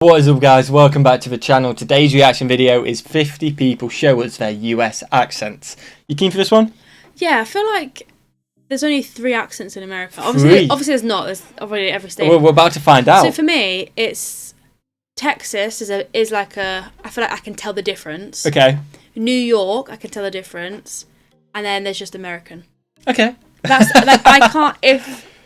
What is up, guys? Welcome back to the channel. Today's reaction video is 50 people show us their US accents. You keen for this one? Yeah, I feel like there's only 3 accents in America. Obviously there's not. There's already every state. We're about to find out. So for me, it's Texas is like a. I feel like I can tell the difference. Okay. New York, I can tell the difference, and then there's just American. Okay. That's like I can't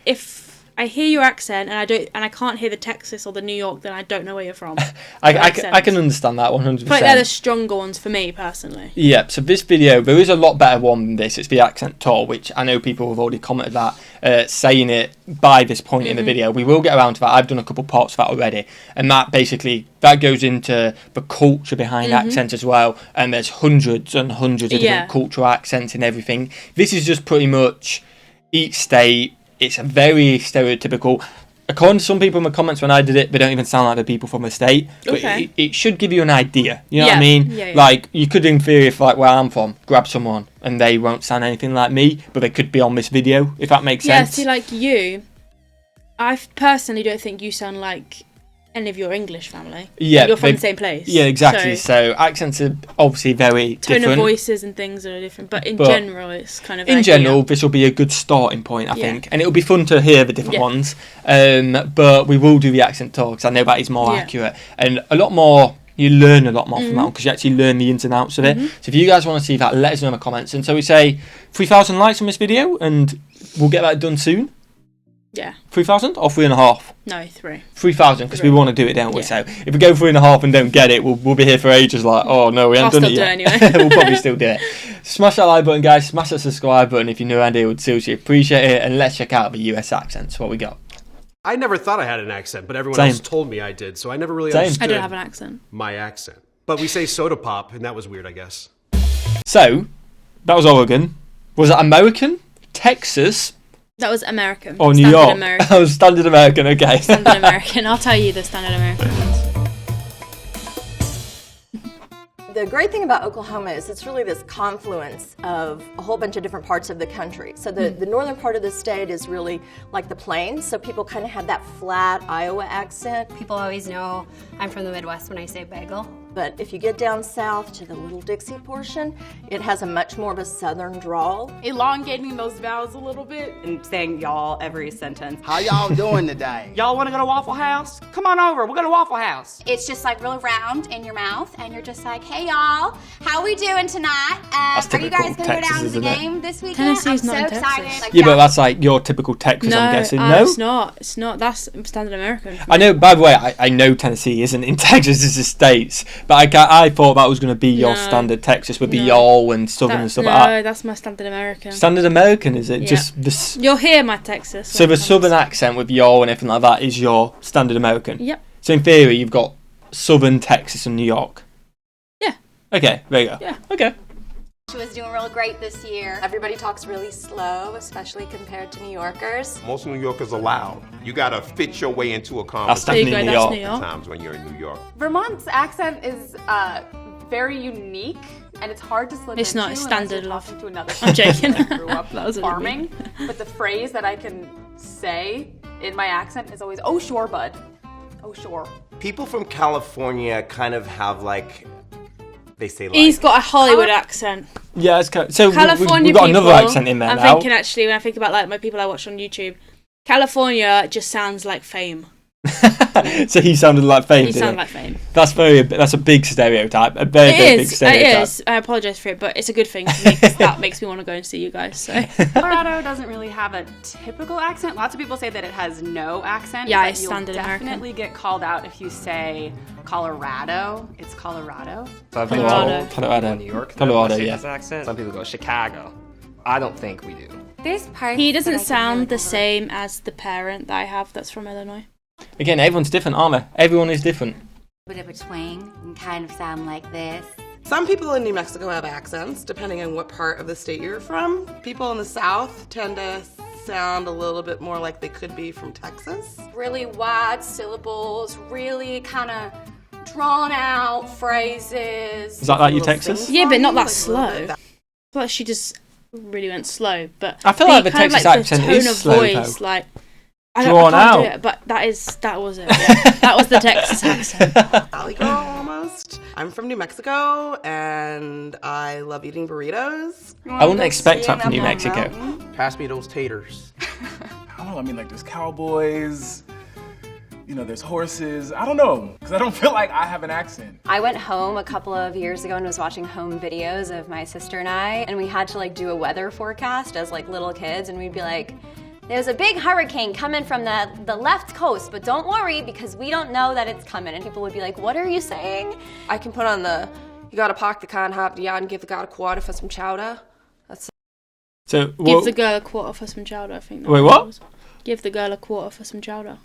if I hear your accent and I can't hear the Texas or the New York, then I don't know where you're from. I can understand that 100%. But they're the stronger ones for me personally. Yeah, so this video, there is a lot better one than this. It's the accent tour, which I know people have already commented that, saying it by this point in the video. We will get around to that. I've done a couple parts of that already. And that basically, that goes into the culture behind accents as well. And there's hundreds and hundreds of different cultural accents and everything. This is just pretty much each state. It's a very stereotypical. According to some people in the comments when I did it, they don't even sound like the people from the state. But it should give you an idea. You know what I mean? Yeah. Like, you could in theory, if like where I'm from, grab someone and they won't sound anything like me, but they could be on this video, if that makes sense. Yeah, see, like you, I personally don't think you sound like any of your English family. Yeah. You're from the same place. Yeah, exactly. So accents are obviously very different. Tone of voices and things are different, but in general, it's kind of in general, this will be a good starting point, I think. And it'll be fun to hear the different ones. But we will do the accent talk, because I know that is more accurate. And a lot more, you learn a lot more from that one, because you actually learn the ins and outs of it. So if you guys want to see that, let us know in the comments. And so we say 3,000 likes on this video, and we'll get that done soon. Yeah. 3,000 or 3.5? No, 3. 3,000, because we want to do it, don't we? So if we go 3.5 and don't get it, we'll be here for ages like, oh no, we haven't done it yet. Anyway. We'll probably still do it. Smash that like button, guys. Smash that subscribe button if you're new around here. We'd seriously appreciate it. And let's check out the US accents. What we got? I never thought I had an accent, but everyone else told me I did, so I never really understood I don't have an accent. My accent. But we say soda pop, and that was weird, I guess. So, that was Oregon. Was that American? Texas? That was American. Oh, New York. Oh, standard American, okay. Standard American. I'll tell you the standard American ones. The great thing about Oklahoma is it's really this confluence of a whole bunch of different parts of the country. So the northern part of the state is really like the plains, so people kind of have that flat Iowa accent. People always know I'm from the Midwest when I say bagel. But if you get down south to the Little Dixie portion, it has a much more of a southern drawl. Elongating those vowels a little bit and saying y'all every sentence. How y'all doing today? Y'all want to go to Waffle House? Come on over, we'll go to Waffle House. It's just like real round in your mouth, and you're just like, hey y'all, how we doing tonight? Are you guys going to go down to the game this weekend? Tennessee's I'm not so in excited. Texas. Like, Yeah, but that's like your typical Texas, I'm guessing. No, it's not. It's not. That's standard American. I know, by the way, I know Tennessee isn't in Texas, it's the States. But I thought that was going to be your standard Texas with the y'all and southern and stuff like that. No, that's my standard American. Standard American, is it? Yeah. Just this. You'll hear my Texas. So the southern accent with y'all and everything like that is your standard American? Yep. So in theory, you've got southern Texas and New York? Yeah. Okay, there you go. Yeah. Okay. She was doing real great this year. Everybody talks really slow, especially compared to New Yorkers. Most New Yorkers are loud. You gotta fit your way into a conversation. That's definitely New York. New York. Times when you're in New York. Vermont's accent is very unique, and it's hard to slip It's into not a standard, unless you're talking to another I'm joking. person that grew up That was farming. But the phrase that I can say in my accent is always, oh sure, bud. Oh sure. People from California kind of have like, they say like... He's got a Hollywood accent. Yeah, it's kind of, so California we've got people, another accent in there I'm now. thinking actually, when I think about like my people I watch on YouTube, California just sounds like Fame. So he sounded like Fame, He didn't sounded he? like Fame. That's a big stereotype. A very big stereotype. It is. I apologise for it, but it's a good thing for me because that makes me want to go and see you guys. So. Colorado doesn't really have a typical accent. Lots of people say that it has no accent. Yeah, but it's you'll standard American. definitely get called out if you say Colorado. It's Colorado. Some people Colorado. New York. Colorado, yeah. Accent. Some people go Chicago. I don't think we do. There's parts He doesn't that I can sound really the over. same as the parent that I have that's from Illinois. Again, everyone's different, aren't they? Everyone is different. Bit of a twang and kind of sound like this. Some people in New Mexico have accents, depending on what part of the state you're from. People in the South tend to sound a little bit more like they could be from Texas. Really wide syllables, really kind of drawn out phrases. Is that like your Texas? Yeah, but not that Like a slow. little bit I feel like she just really went slow. But I feel like the kind of Texas like accent the tone is of slow, voice, though. like I drawn can't out. do it, but that was it. Yeah. That was the Texas accent. Valley girl, almost. I'm from New Mexico, and I love eating burritos. I wouldn't expect that from New Mexico. Pass me those taters. I don't know. I mean, like, there's cowboys. You know, there's horses. I don't know, because I don't feel like I have an accent. I went home a couple of years ago and was watching home videos of my sister and I, and we had to like do a weather forecast as like little kids, and we'd be like, there's a big hurricane coming from the left coast, but don't worry because we don't know that it's coming. And people would be like, what are you saying? I can put on the, you gotta park the car and hop the yard and give the guy a quarter for some chowder. That's So give the girl a quarter for some chowder, I think. Wait, what? Give the girl a quarter for some chowder.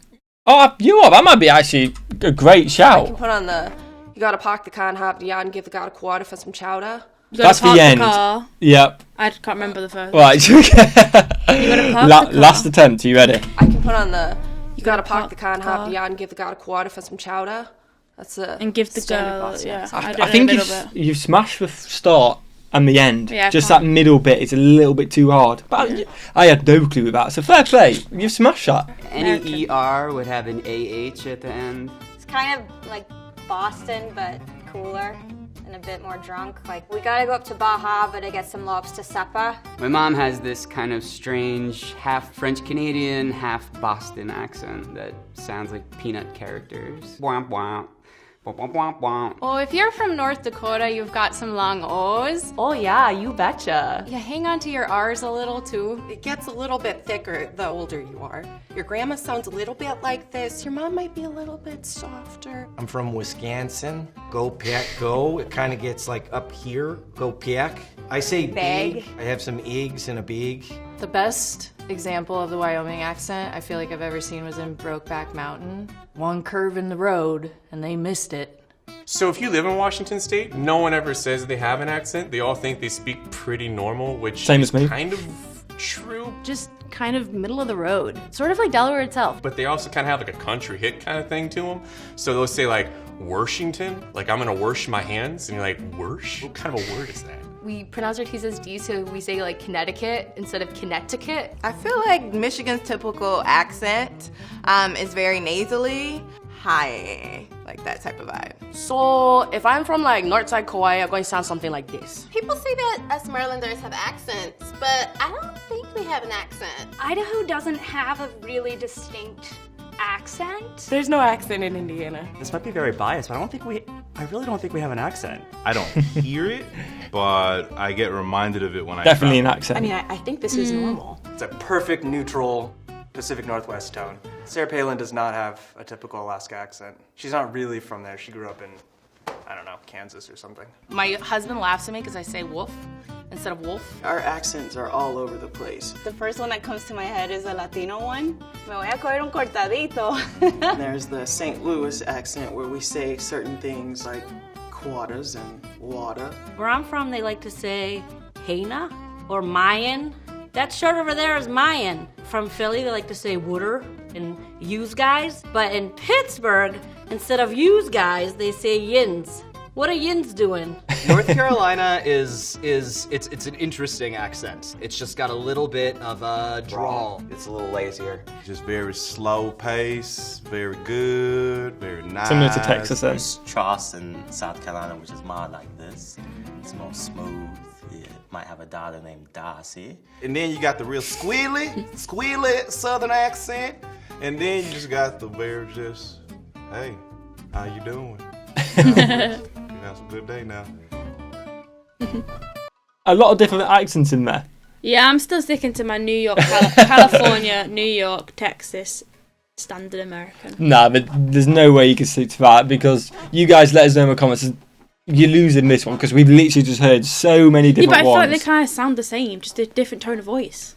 Oh, that might be actually a great shout. I can put on the, you gotta park the car and hop the yard and give the guy a quarter for some chowder. That's the end. Car. Yep. I can't remember the first. Right. You gotta park the car. Last attempt. Are you ready? I can put on the, you gotta park the car and hop the yard and give the guy a quarter for some chowder. That's a and give the girl. Yeah. I think you've smashed the start and the end. Yeah, just that middle bit is a little bit too hard. But I had no clue with that. So fair play. You've smashed that. Any ER would have an AH at the end. It's kind of like Boston, but cooler and a bit more drunk. Like, we gotta go up to Bar Harbor to get some lobster supper. My mom has this kind of strange half French Canadian, half Boston accent that sounds like peanut characters. Womp womp. Womp womp womp. Oh, if you're from North Dakota, you've got some long O's. Oh yeah, you betcha. Yeah, hang on to your R's a little too. It gets a little bit thicker the older you are. Your grandma sounds a little bit like this. Your mom might be a little bit softer. I'm from Wisconsin. Go pack go. It kind of gets like up here. Go pack. I say big. I have some eggs in a bag. The best example of the Wyoming accent I feel like I've ever seen was in Brokeback Mountain. One curve in the road and they missed it. So if you live in Washington State, no one ever says they have an accent. They all think they speak pretty normal, which Same as me. Kind of true. Just kind of middle of the road. Sort of like Delaware itself. But they also kind of have like a country hit kind of thing to them. So they'll say like, Worshington, like I'm gonna wash my hands, and you're like, worsh? What kind of a word is that? We pronounce our T's as D's, so we say like Connecticut instead of Connecticut. I feel like Michigan's typical accent is very nasally. Hi, like that type of vibe. So if I'm from like Northside Kauai, I'm going to sound something like this. People say that us Marylanders have accents, but I don't think we have an accent. Idaho doesn't have a really distinct accent. There's no accent in Indiana. This might be very biased, but I really don't think we have an accent. I don't hear it, but I get reminded of it when Definitely an accent. I mean, I think this is normal. It's a perfect neutral Pacific Northwest tone. Sarah Palin does not have a typical Alaska accent. She's not really from there. She grew up in, I don't know, Kansas or something. My husband laughs at me because I say wolf instead of wolf. Our accents are all over the place. The first one that comes to my head is a Latino one. Me voy a coger un cortadito. And there's the St. Louis accent where we say certain things like quarters and water. Where I'm from, they like to say Hena or Mayan. That shirt over there is Mayan. From Philly, they like to say wooder and yous guys. But in Pittsburgh, instead of yous guys, they say yins. What are yins doing? North Carolina it's an interesting accent. It's just got a little bit of a drawl. It's a little lazier. Just very slow pace, very good, very nice. Similar to Texas then. There's Charleston, South Carolina, which is more like this. It's more smooth. It might have a daughter named Darcy. And then you got the real squealy southern accent. And then you just got the very just, hey, how you doing? You have a good day now. A lot of different accents in there. Yeah, I'm still sticking to my New York, California, New York, Texas, standard American. Nah, but there's no way you can stick to that because you guys let us know in the comments. You're losing this one because we've literally just heard so many different ones. Yeah, but I feel like they kind of sound the same, just a different tone of voice.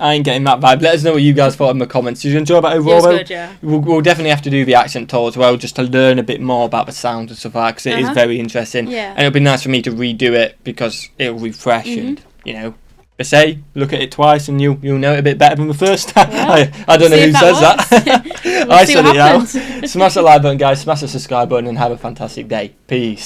I ain't getting that vibe. Let us know what you guys thought in the comments. Did you enjoy that overall? It was good, yeah. We'll definitely have to do the accent tour as well, just to learn a bit more about the sound and stuff like that, because it is very interesting. Yeah. And it'll be nice for me to redo it because it'll refresh and, you know, say, look at it twice and you'll know it a bit better than the first time. Yeah. I don't know who says that. I said it now. Smash the like button, guys. Smash the subscribe button and have a fantastic day. Peace.